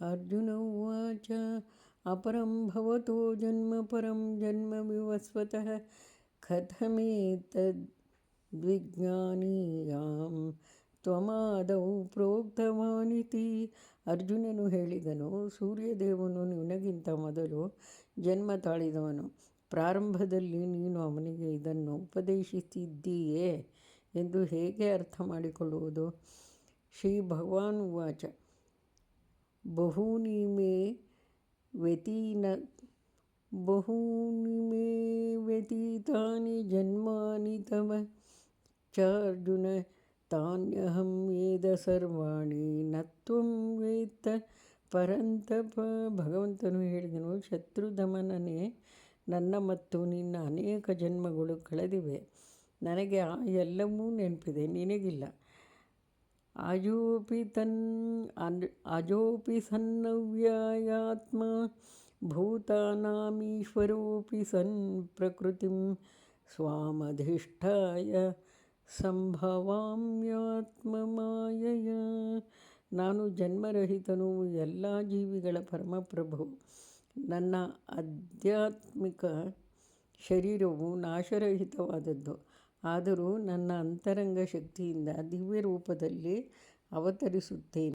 अर्जुन उवाच अपरं भवतो जन्म परं जन्म विवस्वतः कथमेतद्विज्ञानीयां ತ್ವಮಾದೌ ಪ್ರೋಕ್ತವಾನಿತಿ. ಅರ್ಜುನನು ಹೇಳಿದನು, ಸೂರ್ಯದೇವನು ನಿನಗಿಂತ ಮೊದಲು ಜನ್ಮ ತಾಳಿದವನು. ಪ್ರಾರಂಭದಲ್ಲಿ ನೀನು ಅವನಿಗೆ ಇದನ್ನು ಉಪದೇಶಿಸಿದ್ದೀಯೇ ಎಂದು ಹೇಗೆ ಅರ್ಥ ಮಾಡಿಕೊಳ್ಳುವುದು? ಶ್ರೀ ಭಗವಾನ್ ಉವಾಚ ಬಹೂನಿ ಮೇ ವ್ಯತೀತಾನಿ ಜನ್ಮಾನಿ ತವ ಚ ಅರ್ಜುನ ತಾನ್ಯಹಂ ವೇದ ಸರ್ವಾಣಿ ನ ತ್ವಂ ವೇತ್ತ ಪರಂತಪ. ಭಗವಂತನು ಹೇಳಿದನು, ಶತ್ರುಧಮನನೇ, ನನ್ನ ಮತ್ತು ನಿನ್ನ ಅನೇಕ ಜನ್ಮಗಳು ಕಳೆದಿವೆ. ನನಗೆ ಆ ಎಲ್ಲವೂ ನೆನಪಿದೆ, ನಿನಗಿಲ್ಲ. ಅಜೋಪಿ ಸನ್ನವ್ಯಯಾತ್ಮ ಭೂತಾನಾಮೀಶ್ವರೋಪಿ ಸನ್ ಪ್ರಕೃತಿಂ ಸ್ವಾಮಧಿಷ್ಠಾಯ ಸಂಭವಾಮ್ಯಾತ್ಮಮಾಯಯ. ನಾನು ಜನ್ಮರಹಿತನು, ಎಲ್ಲ ಜೀವಿಗಳ ಪರಮಪ್ರಭು. ನನ್ನ ಆಧ್ಯಾತ್ಮಿಕ ಶರೀರವು ನಾಶರಹಿತವಾದದ್ದು. ಆದರೂ ನನ್ನ ಅಂತರಂಗ ಶಕ್ತಿಯಿಂದ ದಿವ್ಯ ರೂಪದಲ್ಲಿ ಅವತರಿಸುತ್ತೇನೆ.